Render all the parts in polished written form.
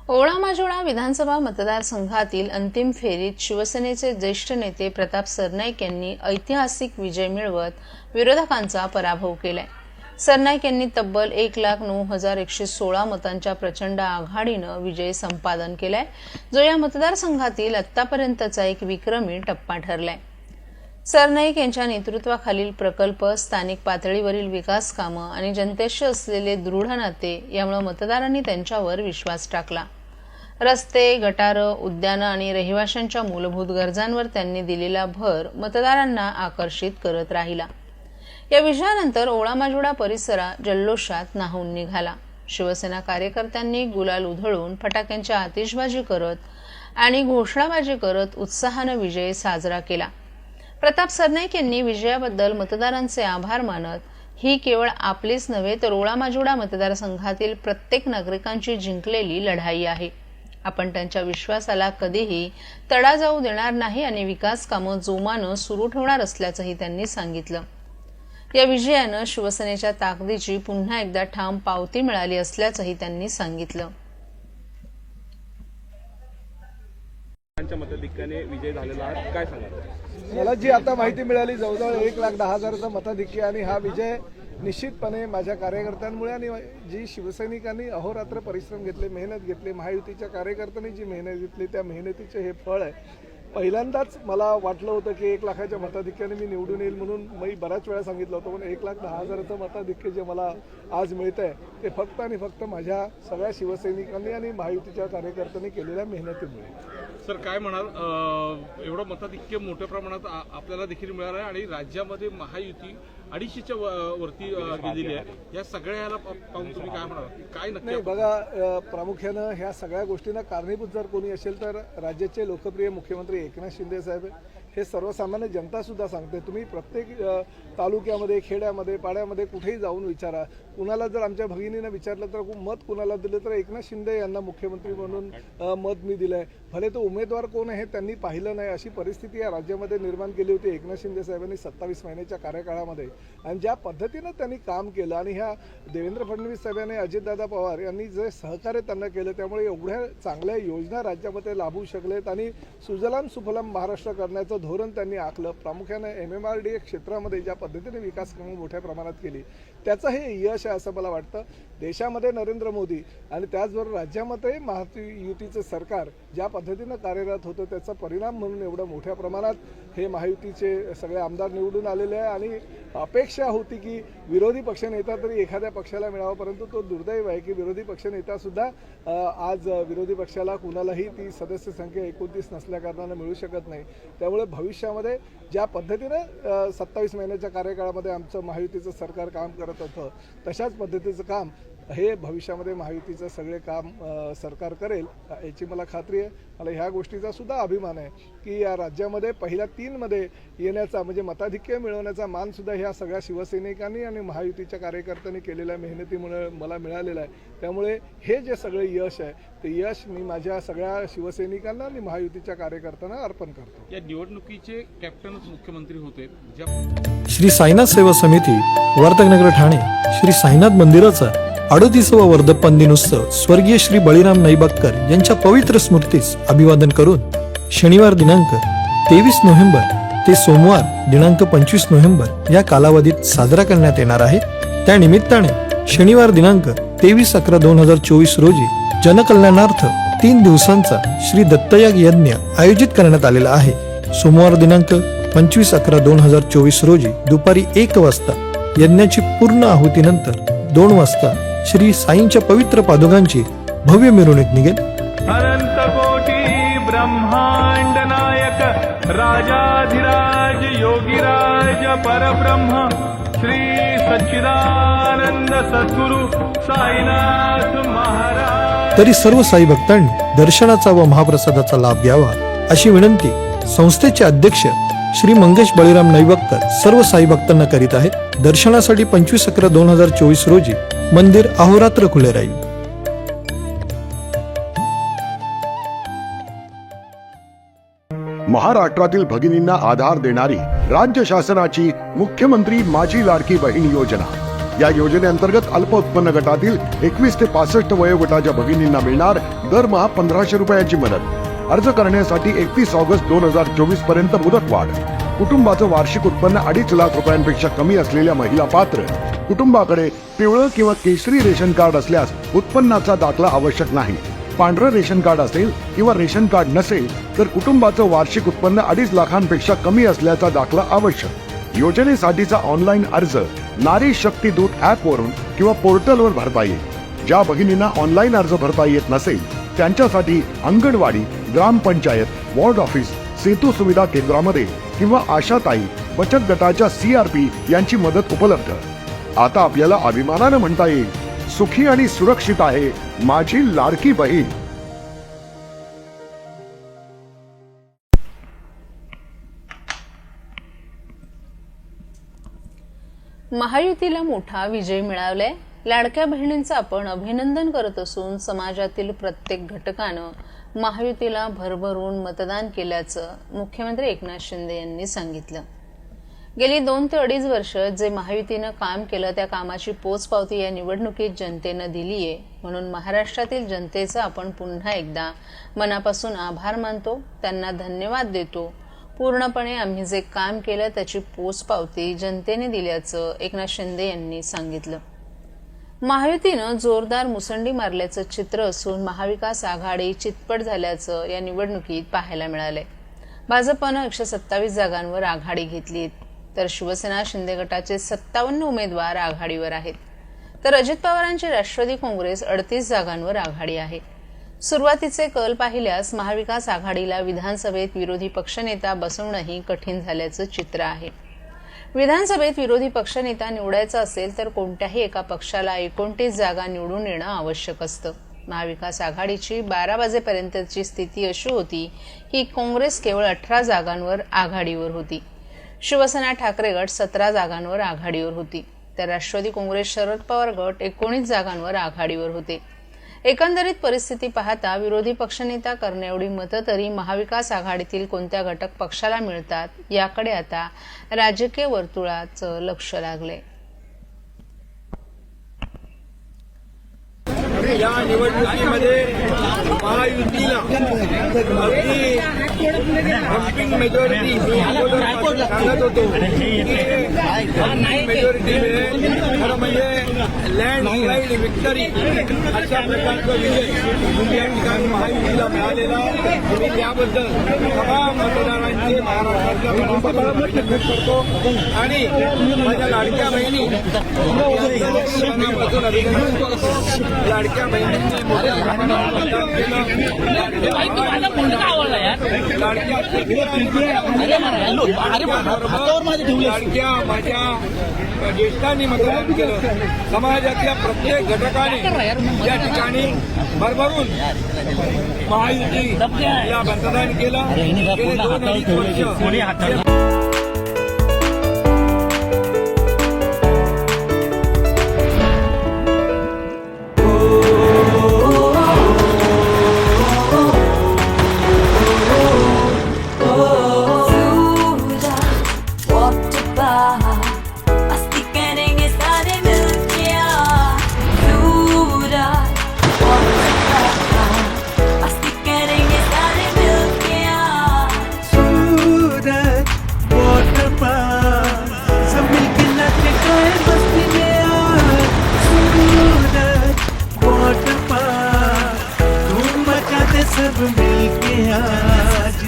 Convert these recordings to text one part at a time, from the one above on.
ओळा-माजोळा विधानसभा मतदारसंघातील अंतिम फेरीत शिवसेनेचे ज्येष्ठ नेते प्रताप सरनाईक यांनी ऐतिहासिक विजय मिळवत विरोधकांचा पराभव केलाय। सरनाईक यांनी तब्बल 1,09,116 मतांच्या प्रचंड आघाडीनं विजय संपादन केलाय, जो या मतदारसंघातील आतापर्यंतचा एक विक्रमी टप्पा ठरलाय। सरनाईक यांच्या नेतृत्वाखालील प्रकल्प, स्थानिक पातळीवरील विकास कामं आणि जनतेशी असलेले दृढ नाते यामुळे मतदारांनी त्यांच्यावर विश्वास टाकला। रस्ते, गटारं, उद्यानं आणि रहिवाशांच्या मूलभूत गरजांवर त्यांनी दिलेला भर मतदारांना आकर्षित करत राहिला। या विजयानंतर ओळा-माजोळा परिसरात जल्लोषात न्हाऊन निघाला। शिवसेना कार्यकर्त्यांनी गुलाल उधळून फटाक्यांची आतिषबाजी करत आणि घोषणाबाजी करत उत्साहानं विजय साजरा केला। प्रताप सरनाईक यांनी विजयाबद्दल मतदारांचे आभार मानत, ही केवळ आपलीच नव्हे तर ओळा-माजोळा मतदारसंघातील प्रत्येक नागरिकांची जिंकलेली लढाई आहे। आपण त्यांच्या विश्वासाला कधीही तडा जाऊ देणार नाही आणि विकास कामं जोमानं सुरू ठेवणार असल्याचंही त्यांनी सांगितलं। या विजयानं शिवसेनेच्या ताकदीची पुन्हा एकदा ठाम पावती मिळाली असल्याचंही त्यांनी सांगितलं। मताधिक्याने विजय झालेला आहे, काय सांगाल? मला जी आता माहिती मिळाली, जवळजवळ 1,10,000चं मताधिक्य आणि हा विजय निश्चितपणे माझ्या कार्यकर्त्यांमुळे आणि जी शिवसैनिकांनी अहोरात्र परिश्रम घेतले, मेहनत घेतली, महायुतीच्या कार्यकर्त्यांनी जी मेहनत घेतली त्या मेहनतीचे हे फळ आहे। पहिल्यांदाच मला वाटलं होतं की 1,00,000च्या मताधिक्याने मी निवडून येईल म्हणून मी बऱ्याच वेळा सांगितलं होतं, पण 1,10,000चं मताधिक्य जे मला आज मिळतं आहे ते फक्त आणि फक्त माझ्या सगळ्या शिवसैनिकांनी आणि महायुतीच्या कार्यकर्त्यांनी केलेल्या मेहनतीमुळे। सर काय म्हणाल, एवढं मताधिक्य मोठ्या प्रमाणात आपल्याला देखील मिळालं आहे आणि राज्यामध्ये महायुती 250च्या वरती गेलेली आहे, या सगळ्याला पाहून तुम्ही काय म्हणाल, काय नक्की? नाही बघा, प्रामुख्यानं ह्या सगळ्या गोष्टींना कारणीभूत जर कोणी असेल तर राज्याचे लोकप्रिय मुख्यमंत्री एकनाथ शिंदे साहेब हे सर्वसामान्य जनता सुद्धा सांगते। तुम्ही प्रत्येक तालुक्यामध्ये, खेड्यामध्ये, पाड्यामध्ये कुठेही जाऊन विचारा, कुणाला जर आमच्या भगिनीनं विचारलं तर मत कुणाला दिलं तर एकनाथ शिंदे यांना मुख्यमंत्री म्हणून मत मी दिलंय। भले तो उमेदवार कोण आहे त्यांनी पाहिलं नाही, अशी परिस्थिती या राज्यामध्ये निर्माण केली होती एकनाथ शिंदे साहेबांनी 27 महिन्याच्या कार्यकाळामध्ये। आणि ज्या पद्धतीनं त्यांनी काम केलं आणि ह्या देवेंद्र फडणवीस साहेबांनी, अजितदादा पवार यांनी जे सहकार्य त्यांना केलं, त्यामुळे एवढ्या चांगल्या योजना राज्यामध्ये लाभू शकलेत आणि सुजलाम सुफलाम महाराष्ट्र करण्याचं धोरण त्यांनी आखलं। प्रामुख्याने MMRDA क्षेत्रामध्ये ज्या पद्धतीने विकास कामं मोठ्या प्रमाणात केली त्याचं हे यश आहे असं मला वाटतं। देशामध्ये नरेंद्र मोदी आणि त्याचबरोबर राज्यामध्ये महायुतीचं सरकार ज्या पद्धतीनं कार्यरत होतं त्याचा परिणाम म्हणून एवढं मोठ्या प्रमाणात हे महायुतीचे सगळे आमदार निवडून आलेले आहे। आणि अपेक्षा होती की विरोधी पक्षनेता तरी एखाद्या पक्षाला मिळावा, परंतु तो दुर्दैव आहे की विरोधी पक्षनेतासुद्धा आज विरोधी पक्षाला कुणालाही ती सदस्य संख्या 29 नसल्याकारणानं मिळू शकत नाही। त्यामुळे भविष्यामध्ये ज्या पद्धतीनं 27 महिन्याच्या कार्यकाळामध्ये आमचं महायुतीचं सरकार काम करत होतं तशाच पद्धतीचं काम हे भविष्यामध्ये महायुतीचं सगळे काम सरकार करेल याची मला खात्री आहे। मला ह्या गोष्टीचा सुद्धा अभिमान आहे की या राज्यामध्ये पहिल्या 3 मध्ये येण्याचा म्हणजे मताधिक्य मिळवण्याचा मान सुद्धा ह्या सगळ्या शिवसैनिकांनी आणि महायुतीच्या कार्यकर्त्यांनी केलेल्या मेहनतीमुळे मला मिळालेलं आहे। त्यामुळे हे जे सगळे यश आहे ते यश मी माझ्या सगळ्या शिवसैनिकांना आणि महायुतीच्या कार्यकर्त्यांना अर्पण करतो। या निवडणुकीचे कॅप्टनच मुख्यमंत्री होते। श्री साईनाथ सेवा समिती वर्तकनगर ठाणे श्री साईनाथ मंदिराचा 38वा वर्धापन दिनोत्सव स्वर्गीय श्री बळीराम नैबागकर यांच्या पवित्र स्मृतीस अभिवादन करून शनिवार दिनांक 23 नोव्हेंबर ते सोमवार दिनांक 25 नोव्हेंबर या कालावधीत साजरा करण्यात येणार आहे। त्या निमित्ताने शनिवार दिनांक 23/11/2024 रोजी जनकल्याणार्थ 3 दिवसांचा श्री दत्तयाग यज्ञ आयोजित करण्यात आलेला आहे। सोमवार दिनांक 25/11/2024 रोजी दुपारी 1 वाजता यज्ञाची पूर्ण आहुतीनंतर 2 वाजता श्री साईंच्या पवित्र पादुकांची भव्य मिरवणूक निघेल। अनंत कोटी ब्रह्मांड नायक राजाधिराज योगीराज परब्रह्म श्री सच्चिदानंद सद्गुरु साईनाथ महाराज। तरी सर्व साई भक्तांनी दर्शनाचा व महाप्रसादाचा लाभ घ्यावा अशी विनंती संस्थेचे अध्यक्ष श्री मंगेश बळीराम नैबागकर सर्व साई भक्तांना करीत आहेत। दर्शनासाठी 25/11/2024 रोजी मंदिर अहोरात्र खुले राहील। महाराष्ट्रातील भगिनींना आधार देणारी राज्य शासनाची मुख्यमंत्री माझी लाडकी बहीण योजना या योजनेअंतर्गत अल्प उत्पन्न गटातील 21 ते 65 वयोगटाच्या भगिनींना मिळणार दरमहा 1500 रुपयाची मदत। अर्ज करण्यासाठी 31 ऑगस्ट 2024 पर्यंत मुदतवाढ। कुटुंबाचं वार्षिक उत्पन्न 2.5 लाख रुपयांपेक्षा कमी असलेल्या महिला पात्र। कुटुंबाकडे पिवळं किंवा केशरी रेशन कार्ड असल्यास उत्पन्नाचा दाखला आवश्यक नाही। पांढरं रेशन कार्ड असेल किंवा रेशन कार्ड नसेल तर कुटुंबाचं वार्षिक उत्पन्न 2.5 लाखांपेक्षा कमी असल्याचा दाखला आवश्यक। योजनेसाठीचा ऑनलाईन अर्ज नारी शक्ती दूत ऍप वरून किंवा पोर्टलवर भरता येईल। ज्या भगिनींना ऑनलाईन अर्ज भरता येत नसेल त्यांच्यासाठी अंगणवाडी, ग्रामपंचायत, वॉर्ड ऑफिस, सेतू सुविधा केंद्रामध्ये किंवा आशाताई बचत गटाच्या CRP यांची मदत उपलब्ध। आता आपल्याला अभिमानानं म्हणता येईल, सुखी आणि सुरक्षित आहे माझी लाडकी बहीण। महायुतीला मोठा विजय मिळालाय। लाडक्या बहिणींचं आपण अभिनंदन करत असून समाजातील प्रत्येक घटकानं महायुतीला भरभरून मतदान केल्याचं मुख्यमंत्री एकनाथ शिंदे यांनी सांगितलं। गेली 2 ते 2.5 वर्ष जे महायुतीनं काम केलं त्या कामाची पोचपावती या निवडणुकीत जनतेनं दिलीये, म्हणून महाराष्ट्रातील जनतेचा आपण पुन्हा एकदा मनापासून आभार मानतो, त्यांना धन्यवाद देतो। पूर्णपणे आम्ही जे काम केलं त्याची पोचपावती जनतेने दिल्याचं एकनाथ शिंदे यांनी सांगितलं। महायुतीनं जोरदार मुसंडी मारल्याचं चित्र असून महाविकास आघाडी चितपट झाल्याचं या निवडणुकीत पाहायला मिळालंय। भाजपनं 127 जागांवर आघाडी घेतली, तर शिवसेना शिंदे गटाचे 57 उमेदवार आघाडीवर आहेत, तर अजित पवारांची राष्ट्रवादी काँग्रेस 38 जागांवर आघाडी आहे। सुरुवातीचे कल पाहिल्यास महाविकास आघाडीला विधानसभेत विरोधी पक्षनेता बसवणंही कठीण झाल्याचं चित्र आहे। विधानसभेत विरोधी पक्षनेता निवडायचा असेल तर कोणत्याही एका पक्षाला 29 जागा निवडून येणं आवश्यक असतं। महाविकास आघाडीची 12 वाजेपर्यंतची स्थिती अशी होती की काँग्रेस केवळ 18 जागांवर आघाडीवर होती, शिवसेना ठाकरे गट 17 जागांवर आघाडीवर होती, तर राष्ट्रवादी काँग्रेस शरद पवार गट 19 जागांवर आघाडीवर होते। एकंदरीत परिस्थिती पाहता विरोधी पक्षनेता करण्याएवढी मतं तरी महाविकास आघाडीतील कोणत्या घटक पक्षाला मिळतात याकडे आता राजकीय वर्तुळाचं लक्ष लागलंय। या निवडणुकीमध्ये महायुतीला हम्पिंग मेजॉरिटी सांगत होतो मेजॉरिटी मिळेल, खरं म्हणजे लँडस्लाईड विक्टरी अशा प्रकारचा विजय या ठिकाणी महायुतीला मिळालेला। मी त्याबद्दल तमाम मतदारांचे महाराष्ट्राच्या मनापासून करतो आणि माझ्या लाडक्या बहिणी मनापासून अभिनंदन करतो। लाडक्या बहिणींनी मोठ्या प्रमाणात मतदान केलं। लाडक्या माझ्या ज्येष्ठांनी मतदान केलं। समाजातल्या प्रत्येक घटकाने या ठिकाणी भरभरून महायुतीला मतदान केलं। गेले 2-2.5 वर्ष सब मिलके आज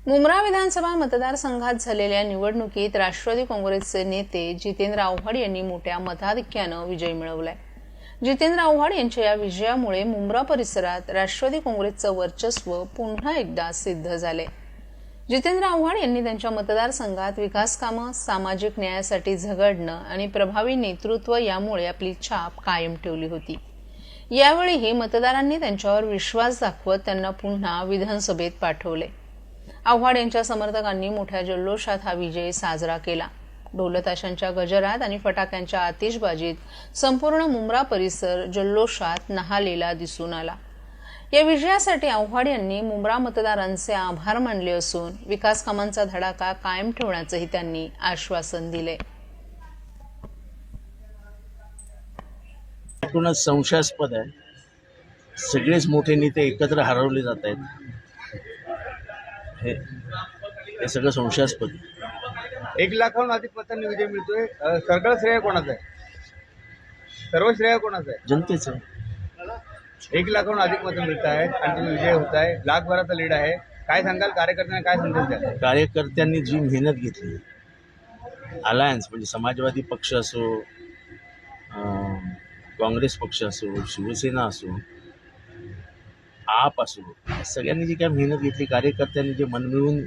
मुंब्रा विधानसभा मतदारसंघात झालेल्या निवडणुकीत राष्ट्रवादी काँग्रेसचे नेते जितेंद्र आव्हाड यांनी मोठ्या मताधिक्यानं विजय मिळवलाय। जितेंद्र आव्हाड यांच्या या विजयामुळे मुंब्रा परिसरात राष्ट्रवादी काँग्रेसचं वर्चस्व पुन्हा एकदा सिद्ध झाले। जितेंद्र आव्हाड यांनी त्यांच्या मतदारसंघात विकास कामं, सामाजिक न्यायासाठी झगडणं आणि प्रभावी नेतृत्व यामुळे आपली छाप कायम ठेवली होती। यावेळीही मतदारांनी त्यांच्यावर विश्वास दाखवत त्यांना पुन्हा विधानसभेत पाठवले। आव्हाड यांच्या समर्थकांनी मोठ्या जल्लोषात हा विजय साजरा केला. ढोलताशांच्या गजरात आणि फटाक्यांच्या आतिषबाजीत संपूर्ण मुंब्रा परिसर जल्लोषात न्हालेला दिसून आला. या विजयासाठी आव्हाड यांनी मुंब्रा मतदारांचे आभार मानले असून विकास कामांचा धडाका कायम ठेवण्याचंही त्यांनी आश्वासन दिले. एकूणच संशयास्पद आहे. सगळेच मोठे नेते एकत्र हरवले जात आहेत. हे सगळं संशयास्पद आहे. 1 लाखाहून अधिक मतांनी विजय मिळतोय. सगळं श्रेय कोणाचं आहे? सर्व श्रेय कोणाचं आहे? जनतेचं. 1 लाखाहून अधिक मतं मिळत आहेत आणि तुम्ही विजय होत आहे. लाखभराचा लीड आहे. काय सांगाल, कार्यकर्त्यांना काय संदेश द्याल? कार्यकर्त्यांनी जी मेहनत घेतली, अलायन्स म्हणजे समाजवादी पक्ष असो, काँग्रेस पक्ष असो, शिवसेना असो, आप असो, सगळ्यांनी जी काय मेहनत घेतली, कार्यकर्त्यांनी जे मन मिळून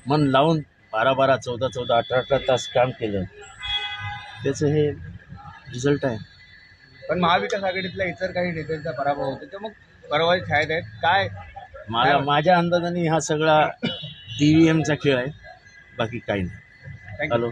मन लावून 12-12, 14-14, 18-18 तास काम केलं, त्याचं हे रिझल्ट आहे. पण महाविकास आघाडीतल्या इतर काही नेत्यांचा पराभव होतो, ते मग पराभवाची छायेत आहेत. काय माझ्या अंदाजाने हा सगळा EVMचा खेळ आहे, बाकी काही नाही. थँक्यू. हॅलो.